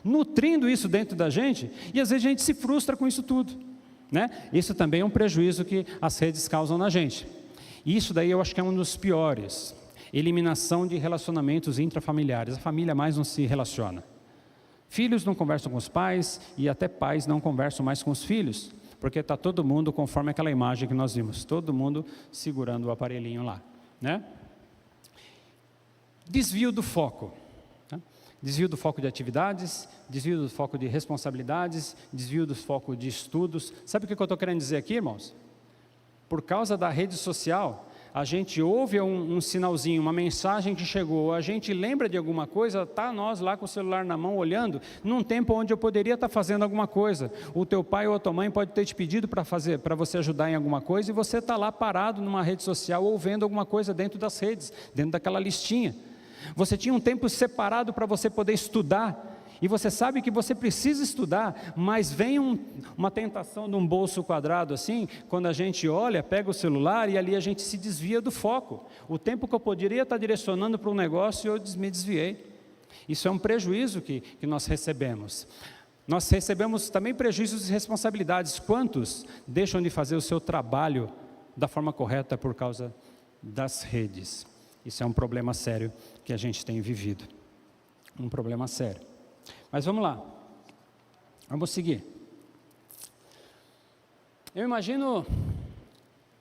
nutrindo isso dentro da gente, e às vezes a gente se frustra com isso tudo, né? Isso também é um prejuízo que as redes causam na gente, e isso daí eu acho que é um dos piores. Eliminação de relacionamentos intrafamiliares, a família mais não se relaciona. Filhos não conversam com os pais, e até pais não conversam mais com os filhos, porque está todo mundo conforme aquela imagem que nós vimos, todo mundo segurando o aparelhinho lá, né? Desvio do foco, né? Desvio do foco de atividades, desvio do foco de responsabilidades, desvio do foco de estudos. Sabe o que eu estou querendo dizer aqui, irmãos? Por causa da rede social, a gente ouve um sinalzinho, uma mensagem que chegou, a gente lembra de alguma coisa, está nós lá com o celular na mão olhando, num tempo onde eu poderia estar fazendo alguma coisa. O teu pai ou a tua mãe pode ter te pedido para você ajudar em alguma coisa, e você está lá parado numa rede social ou vendo alguma coisa dentro das redes, dentro daquela listinha. Você tinha um tempo separado para você poder estudar, e você sabe que você precisa estudar, mas vem uma tentação de um bolso quadrado assim, quando a gente olha, pega o celular e ali a gente se desvia do foco. O tempo que eu poderia estar direcionando para um negócio, eu me desviei. Isso é um prejuízo que nós recebemos. Nós recebemos também prejuízos e responsabilidades. Quantos deixam de fazer o seu trabalho da forma correta por causa das redes? Isso é um problema sério que a gente tem vivido. Um problema sério. Mas vamos lá, vamos seguir. Eu imagino,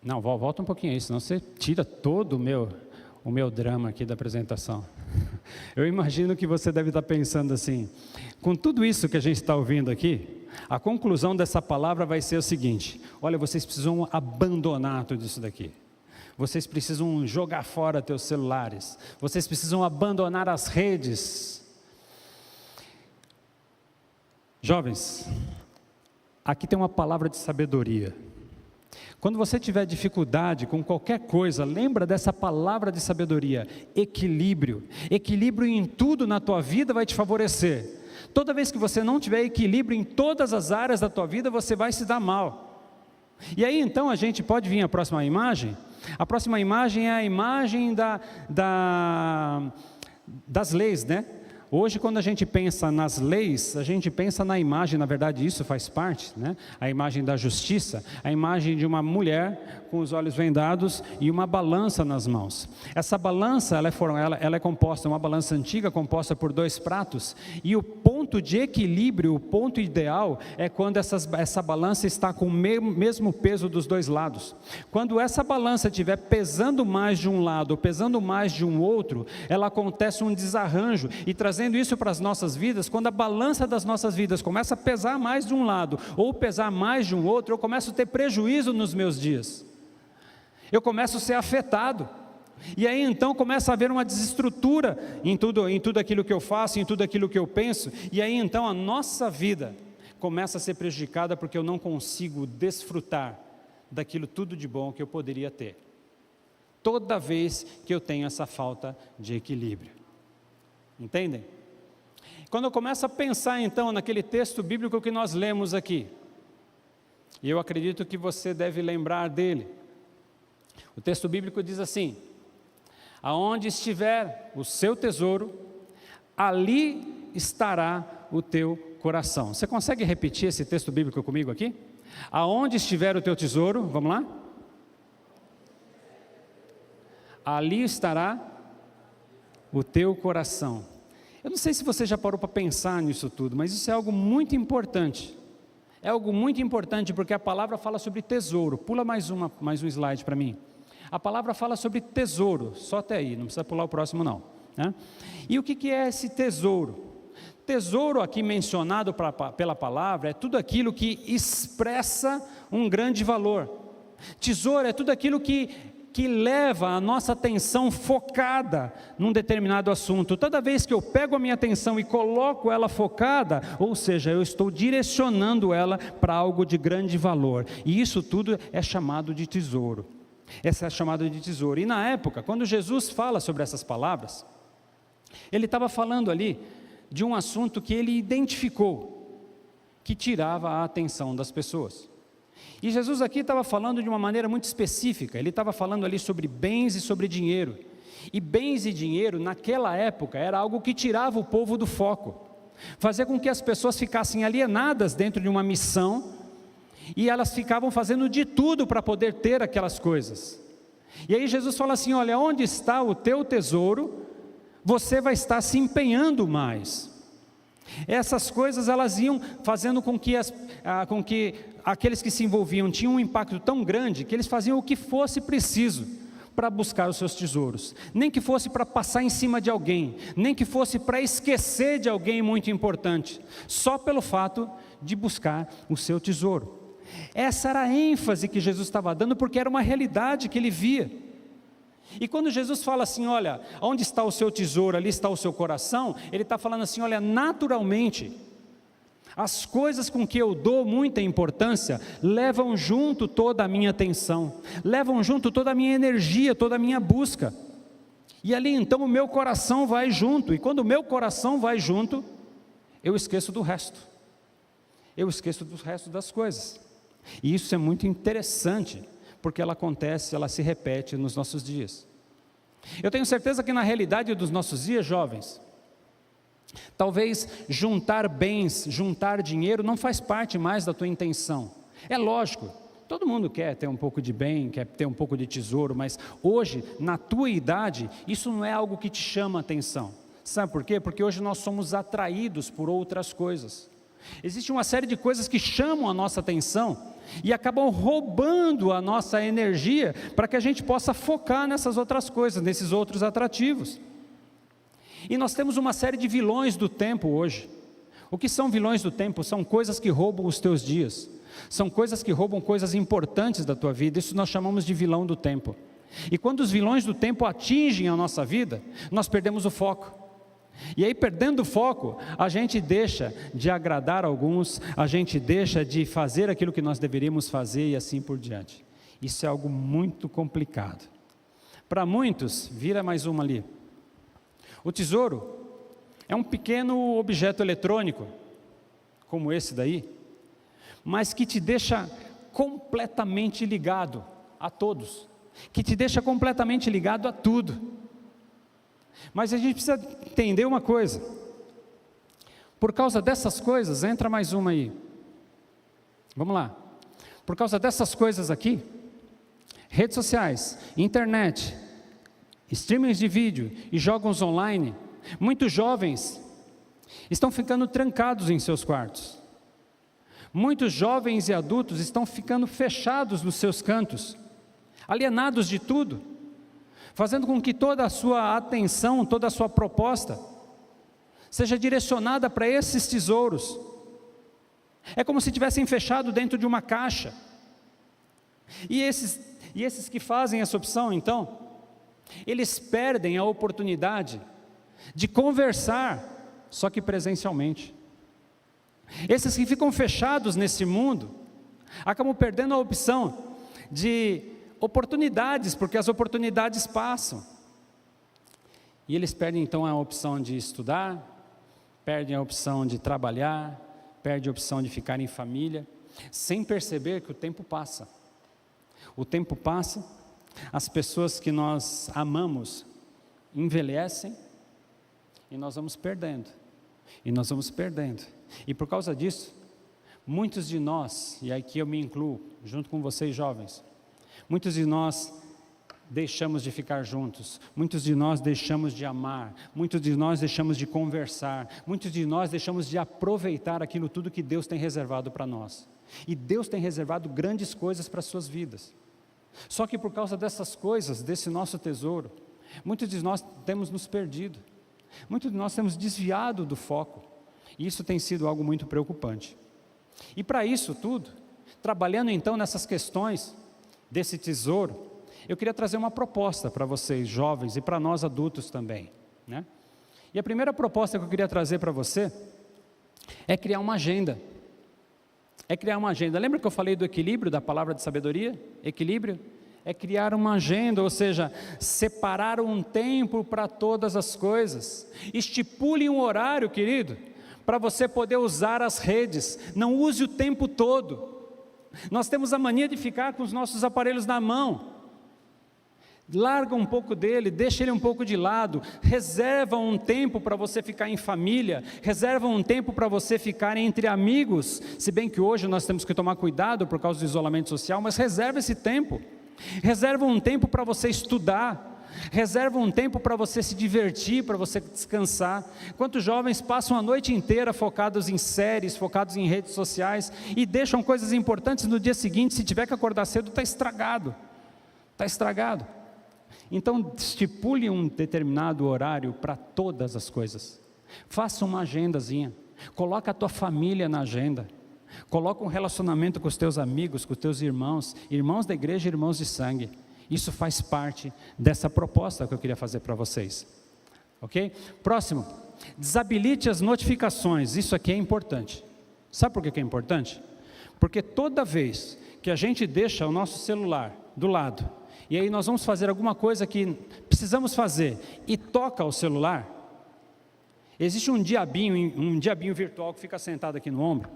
não, volta um pouquinho aí, senão você tira todo o meu drama aqui da apresentação. Eu imagino que você deve estar pensando assim, com tudo isso que a gente está ouvindo aqui, a conclusão dessa palavra vai ser o seguinte: olha, vocês precisam abandonar tudo isso daqui. Vocês precisam jogar fora teus celulares. Vocês precisam abandonar as redes. Jovens, aqui tem uma palavra de sabedoria. Quando você tiver dificuldade com qualquer coisa, lembra dessa palavra de sabedoria: equilíbrio. Equilíbrio em tudo na tua vida vai te favorecer. Toda vez que você não tiver equilíbrio em todas as áreas da tua vida, você vai se dar mal. E aí então a gente pode vir à próxima imagem. A próxima imagem é a imagem das leis, né? Hoje, quando a gente pensa nas leis, a gente pensa na imagem, na verdade isso faz parte, né? A imagem da justiça, a imagem de uma mulher com os olhos vendados e uma balança nas mãos. Essa balança, ela é composta, uma balança antiga composta por 2 pratos, e o ponto de equilíbrio, o ponto ideal, é quando essa balança está com o mesmo peso dos 2 lados. Quando essa balança estiver pesando mais de um lado ou pesando mais de um outro, ela acontece um desarranjo, e trazendo isso para as nossas vidas, quando a balança das nossas vidas começa a pesar mais de um lado, ou pesar mais de um outro, eu começo a ter prejuízo nos meus dias, eu começo a ser afetado, e aí então começa a haver uma desestrutura em tudo aquilo que eu faço, em tudo aquilo que eu penso, e aí então a nossa vida começa a ser prejudicada, porque eu não consigo desfrutar daquilo tudo de bom que eu poderia ter, toda vez que eu tenho essa falta de equilíbrio. Entendem? Quando eu começo a pensar então naquele texto bíblico que nós lemos aqui, e eu acredito que você deve lembrar dele, o texto bíblico diz assim: aonde estiver o seu tesouro, ali estará o teu coração. Você consegue repetir esse texto bíblico comigo aqui? Aonde estiver o teu tesouro, vamos lá? Ali estará o teu coração. Eu não sei se você já parou para pensar nisso tudo, mas isso é algo muito importante. É algo muito importante, porque a palavra fala sobre tesouro. Pula mais um slide para mim. A palavra fala sobre tesouro, só até aí, não precisa pular o próximo não, né? E o que é esse tesouro? Tesouro aqui mencionado pela palavra é tudo aquilo que expressa um grande valor. Tesouro é tudo aquilo que leva a nossa atenção focada num determinado assunto. Toda vez que eu pego a minha atenção e coloco ela focada, ou seja, eu estou direcionando ela para algo de grande valor, e isso tudo é chamado de tesouro. Essa é chamada de tesouro. E na época, quando Jesus fala sobre essas palavras, ele estava falando ali de um assunto que ele identificou, que tirava a atenção das pessoas. E Jesus aqui estava falando de uma maneira muito específica. Ele estava falando ali sobre bens e sobre dinheiro. E bens e dinheiro naquela época era algo que tirava o povo do foco, fazia com que as pessoas ficassem alienadas dentro de uma missão, e elas ficavam fazendo de tudo para poder ter aquelas coisas. E aí Jesus fala assim: olha, onde está o teu tesouro, você vai estar se empenhando mais. Essas coisas, elas iam fazendo com que aqueles que se envolviam tinham um impacto tão grande, que eles faziam o que fosse preciso para buscar os seus tesouros, nem que fosse para passar em cima de alguém, nem que fosse para esquecer de alguém muito importante, só pelo fato de buscar o seu tesouro. Essa era a ênfase que Jesus estava dando, porque era uma realidade que ele via. E quando Jesus fala assim: olha, onde está o seu tesouro, ali está o seu coração, ele está falando assim: olha, naturalmente, as coisas com que eu dou muita importância, levam junto toda a minha atenção, levam junto toda a minha energia, toda a minha busca, e ali então o meu coração vai junto, e quando o meu coração vai junto, eu esqueço do resto, eu esqueço do resto das coisas, e isso é muito interessante, porque ela acontece, ela se repete nos nossos dias. Eu tenho certeza que na realidade dos nossos dias, jovens, talvez juntar bens, juntar dinheiro não faz parte mais da tua intenção. É lógico, todo mundo quer ter um pouco de bem, quer ter um pouco de tesouro, mas hoje, na tua idade, isso não é algo que te chama a atenção. Sabe por quê? Porque hoje nós somos atraídos por outras coisas. Existe uma série de coisas que chamam a nossa atenção, e acabam roubando a nossa energia para que a gente possa focar nessas outras coisas, nesses outros atrativos. E nós temos uma série de vilões do tempo hoje. O que são vilões do tempo? São coisas que roubam os teus dias, são coisas que roubam coisas importantes da tua vida. Isso nós chamamos de vilão do tempo. E quando os vilões do tempo atingem a nossa vida, nós perdemos o foco. E aí, perdendo o foco, a gente deixa de agradar alguns, a gente deixa de fazer aquilo que nós deveríamos fazer e assim por diante. Isso é algo muito complicado. Para muitos, vira mais uma ali. O tesouro é um pequeno objeto eletrônico, como esse daí, mas que te deixa completamente ligado a todos, que te deixa completamente ligado a tudo. Mas a gente precisa entender uma coisa, por causa dessas coisas, entra mais uma aí, vamos lá, por causa dessas coisas aqui, redes sociais, internet, streamings de vídeo e jogos online, muitos jovens estão ficando trancados em seus quartos, muitos jovens e adultos estão ficando fechados nos seus cantos, alienados de tudo, fazendo com que toda a sua atenção, toda a sua proposta, seja direcionada para esses tesouros. É como se tivessem fechado dentro de uma caixa. E esses que fazem essa opção, então, eles perdem a oportunidade de conversar, só que presencialmente. Esses que ficam fechados nesse mundo, acabam perdendo a opção de oportunidades, porque as oportunidades passam. E eles perdem então a opção de estudar, perdem a opção de trabalhar, perdem a opção de ficar em família, sem perceber que o tempo passa. O tempo passa, as pessoas que nós amamos envelhecem, e nós vamos perdendo, e nós vamos perdendo. E por causa disso, muitos de nós, e aqui eu me incluo, junto com vocês jovens, muitos de nós deixamos de ficar juntos, muitos de nós deixamos de amar, muitos de nós deixamos de conversar, muitos de nós deixamos de aproveitar aquilo tudo que Deus tem reservado para nós. E Deus tem reservado grandes coisas para as suas vidas. Só que por causa dessas coisas, desse nosso tesouro, muitos de nós temos nos perdido, muitos de nós temos desviado do foco, e isso tem sido algo muito preocupante. E para isso tudo, trabalhando então nessas questões desse tesouro, eu queria trazer uma proposta para vocês jovens e para nós adultos também, né? E a primeira proposta que eu queria trazer para você é criar uma agenda. Lembra que eu falei do equilíbrio, da palavra de sabedoria? Equilíbrio é criar uma agenda, ou seja, separar um tempo para todas as coisas. Estipule um horário, querido, para você poder usar as redes. Não use o tempo todo. Nós temos a mania de ficar com os nossos aparelhos na mão. Larga um pouco dele, deixa ele um pouco de lado, reserva um tempo para você ficar em família, reserva um tempo para você ficar entre amigos, se bem que hoje nós temos que tomar cuidado por causa do isolamento social, mas reserva esse tempo, reserva um tempo para você estudar, reserva um tempo para você se divertir, para você descansar. Quantos jovens passam a noite inteira focados em séries, focados em redes sociais, e deixam coisas importantes no dia seguinte, se tiver que acordar cedo, está estragado. Então, estipule um determinado horário para todas as coisas. Faça uma agendazinha. Coloca a tua família na agenda. Coloca um relacionamento com os teus amigos, com os teus irmãos, irmãos da igreja, irmãos de sangue. Isso faz parte dessa proposta que eu queria fazer para vocês. Ok? Próximo. Desabilite as notificações. Isso aqui é importante. Sabe por que é importante? Porque toda vez que a gente deixa o nosso celular do lado, e aí nós vamos fazer alguma coisa que precisamos fazer, e toca o celular, existe um diabinho virtual que fica sentado aqui no ombro,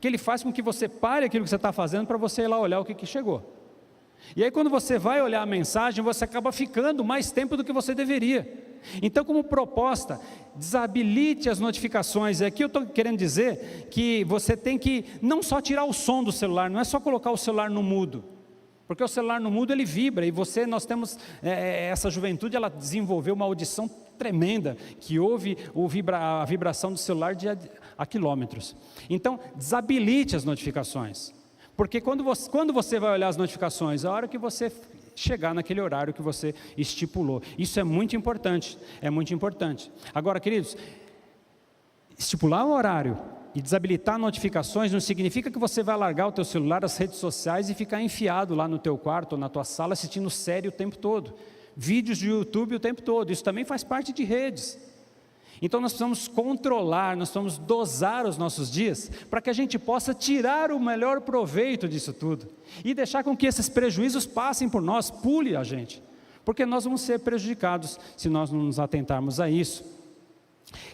que ele faz com que você pare aquilo que você está fazendo para você ir lá olhar o que chegou. E aí quando você vai olhar a mensagem, você acaba ficando mais tempo do que você deveria. Então, como proposta, desabilite as notificações. E aqui eu estou querendo dizer que você tem que não só tirar o som do celular, não é só colocar o celular no mudo, porque o celular no mudo ele vibra, e nós temos, essa juventude, ela desenvolveu uma audição tremenda, que ouve a vibração do celular a quilômetros. Então, desabilite as notificações, Porque quando você vai olhar as notificações, a hora que você chegar naquele horário que você estipulou. Isso é muito importante, é muito importante. Agora, queridos, estipular um horário e desabilitar notificações não significa que você vai largar o teu celular, as redes sociais e ficar enfiado lá no teu quarto ou na tua sala assistindo série o tempo todo, vídeos de YouTube o tempo todo. Isso também faz parte de redes. Então nós precisamos controlar, nós precisamos dosar os nossos dias para que a gente possa tirar o melhor proveito disso tudo e deixar com que esses prejuízos passem por nós, pule a gente, porque nós vamos ser prejudicados se nós não nos atentarmos a isso.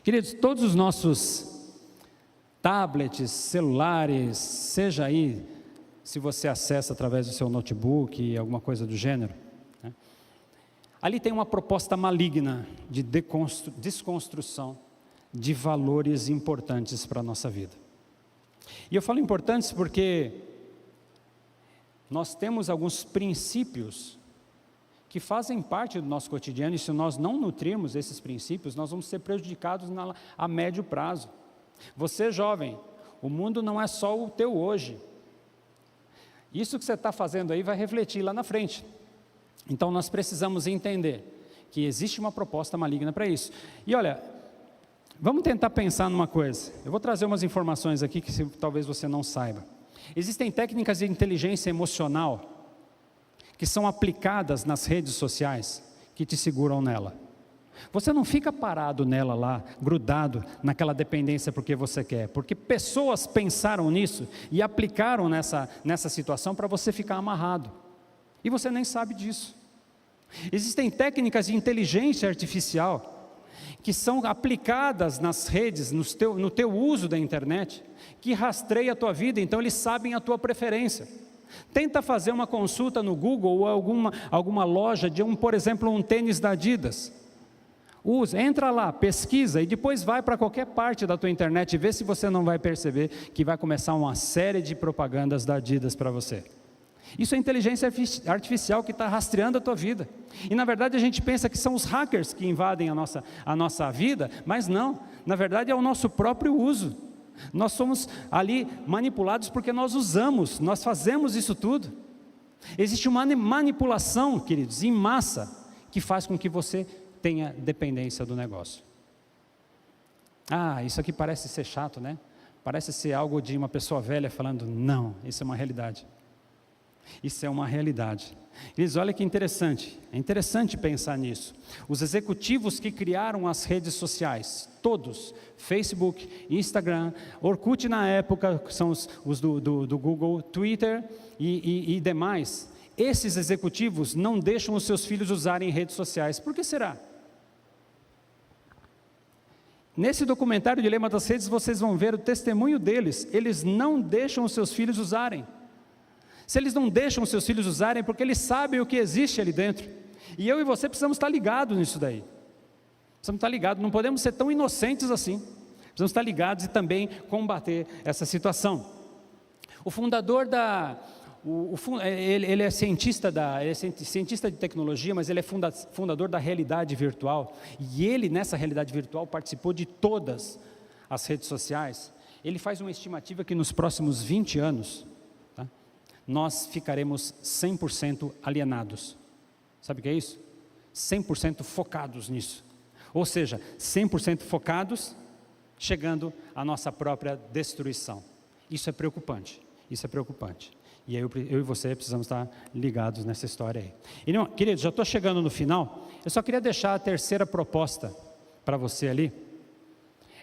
Queridos, todos os nossos tablets, celulares, seja aí, se você acessa através do seu notebook, alguma coisa do gênero, né? Ali tem uma proposta maligna de desconstrução de valores importantes para a nossa vida. E eu falo importantes porque nós temos alguns princípios que fazem parte do nosso cotidiano, e se nós não nutrirmos esses princípios, nós vamos ser prejudicados a médio prazo. Você, jovem, o mundo não é só o teu hoje. Isso que você está fazendo aí vai refletir lá na frente. Então nós precisamos entender que existe uma proposta maligna para isso. E olha, vamos tentar pensar numa coisa. Eu vou trazer umas informações aqui que talvez você não saiba. Existem técnicas de inteligência emocional que são aplicadas nas redes sociais que te seguram nela. Você não fica parado nela lá, grudado naquela dependência porque você quer, porque pessoas pensaram nisso e aplicaram nessa situação para você ficar amarrado. E você nem sabe disso. Existem técnicas de inteligência artificial que são aplicadas nas redes, no teu uso da internet, que rastreia a tua vida, então eles sabem a tua preferência. Tenta fazer uma consulta no Google ou alguma loja de por exemplo, um tênis da Adidas. Entra lá, pesquisa e depois vai para qualquer parte da tua internet e vê se você não vai perceber que vai começar uma série de propagandas da Adidas para você. Isso é inteligência artificial que está rastreando a tua vida. E na verdade a gente pensa que são os hackers que invadem a nossa vida, mas não, na verdade é o nosso próprio uso. Nós somos ali manipulados porque nós usamos, nós fazemos isso tudo. Existe uma manipulação, queridos, em massa, que faz com que você tenha dependência do negócio. Isso aqui parece ser chato, né? Parece ser algo de uma pessoa velha falando, não, isso é uma realidade. Isso é uma realidade. Eles, olha que interessante, é interessante pensar nisso. Os executivos que criaram as redes sociais, todos, Facebook, Instagram, Orkut na época, são os do Google, Twitter e demais, esses executivos não deixam os seus filhos usarem redes sociais. Por que será? Nesse documentário Dilema das Redes, vocês vão ver o testemunho deles. Eles não deixam os seus filhos usarem. Se eles não deixam os seus filhos usarem, é porque eles sabem o que existe ali dentro. E eu e você precisamos estar ligados nisso daí. Precisamos estar ligados, não podemos ser tão inocentes assim. Precisamos estar ligados e também combater essa situação. O fundador ele é cientista de tecnologia, mas ele é fundador da realidade virtual. E ele, nessa realidade virtual, participou de todas as redes sociais. Ele faz uma estimativa que nos próximos 20 anos, nós ficaremos 100% alienados. Sabe o que é isso? 100% focados nisso. Ou seja, 100% focados, chegando à nossa própria destruição. Isso é preocupante, isso é preocupante. E eu e você precisamos estar ligados nessa história aí. E, queridos, já estou chegando no final, eu só queria deixar a terceira proposta para você ali,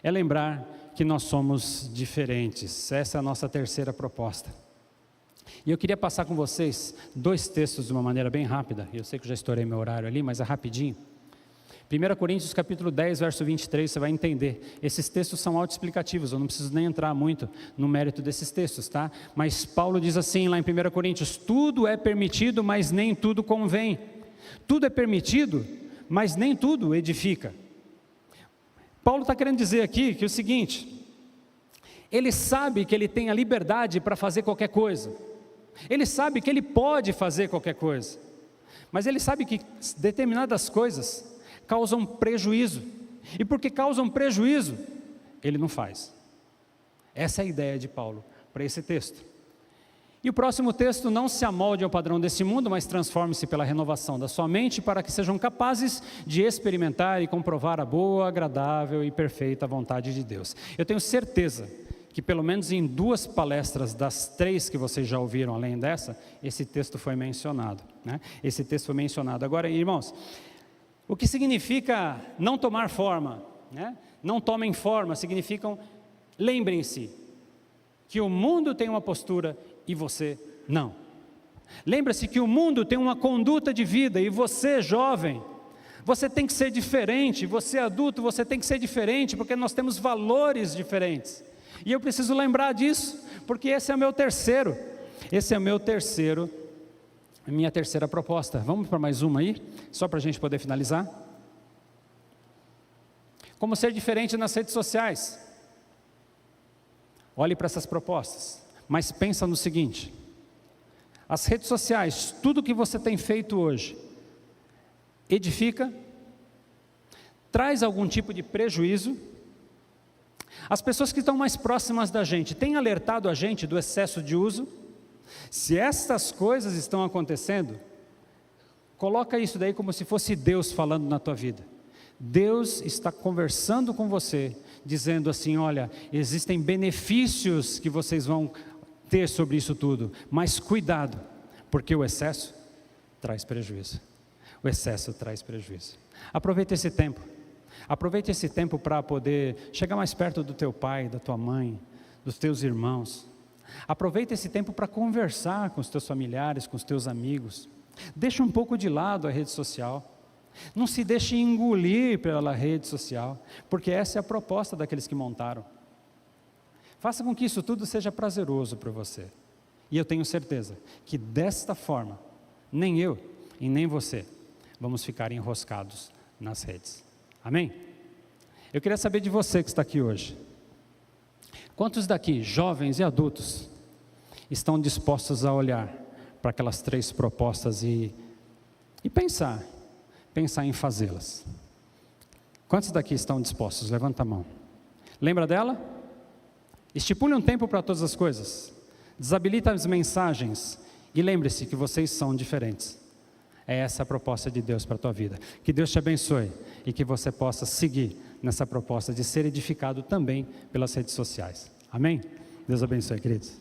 é lembrar que nós somos diferentes. Essa é a nossa terceira proposta. E eu queria passar com vocês 2 textos de uma maneira bem rápida. Eu sei que já estourei meu horário ali, mas é rapidinho. 1 Coríntios capítulo 10, verso 23, você vai entender. Esses textos são autoexplicativos, eu não preciso nem entrar muito no mérito desses textos, tá? Mas Paulo diz assim lá em 1 Coríntios, tudo é permitido, mas nem tudo convém. Tudo é permitido, mas nem tudo edifica. Paulo está querendo dizer aqui que é o seguinte, ele sabe que ele tem a liberdade para fazer qualquer coisa. Ele sabe que ele pode fazer qualquer coisa, mas ele sabe que determinadas coisas causam prejuízo, e porque causam prejuízo, ele não faz. Essa é a ideia de Paulo para esse texto. E o próximo texto: não se amolde ao padrão desse mundo, mas transforme-se pela renovação da sua mente, para que sejam capazes de experimentar e comprovar a boa, agradável e perfeita vontade de Deus. Eu tenho certeza que pelo menos em 2 palestras das 3 que vocês já ouviram, além dessa, esse texto foi mencionado, né? Esse texto foi mencionado. Agora, irmãos, o que significa não tomar forma, né? Não tomem forma, significam, lembrem-se, que o mundo tem uma postura e você não. Lembre-se que o mundo tem uma conduta de vida e você, jovem, você tem que ser diferente. Você, adulto, você tem que ser diferente, porque nós temos valores diferentes. E eu preciso lembrar disso, porque esse é o meu terceiro. Minha terceira proposta. Vamos para mais uma aí, só para a gente poder finalizar. Como ser diferente nas redes sociais. Olhe para essas propostas, mas pensa no seguinte: as redes sociais, tudo que você tem feito hoje, edifica, traz algum tipo de prejuízo? As pessoas que estão mais próximas da gente têm alertado a gente do excesso de uso? Se estas coisas estão acontecendo, coloca isso daí como se fosse Deus falando na tua vida. Deus está conversando com você, dizendo assim: olha, existem benefícios que vocês vão ter sobre isso tudo, mas cuidado, porque o excesso traz prejuízo. O excesso traz prejuízo. Aproveite esse tempo. Aproveite esse tempo para poder chegar mais perto do teu pai, da tua mãe, dos teus irmãos. Aproveite esse tempo para conversar com os teus familiares, com os teus amigos. Deixa um pouco de lado a rede social. Não se deixe engolir pela rede social, porque essa é a proposta daqueles que montaram. Faça com que isso tudo seja prazeroso para você. E eu tenho certeza que desta forma, nem eu e nem você vamos ficar enroscados nas redes. Amém? Eu queria saber de você que está aqui hoje. Quantos daqui, jovens e adultos, estão dispostos a olhar para aquelas 3 propostas e pensar em fazê-las? Quantos daqui estão dispostos? Levanta a mão. Lembra dela? Estipule um tempo para todas as coisas. Desabilita as mensagens e lembre-se que vocês são diferentes. É essa a proposta de Deus para a tua vida. Que Deus te abençoe e que você possa seguir nessa proposta de ser edificado também pelas redes sociais. Amém? Deus abençoe, queridos.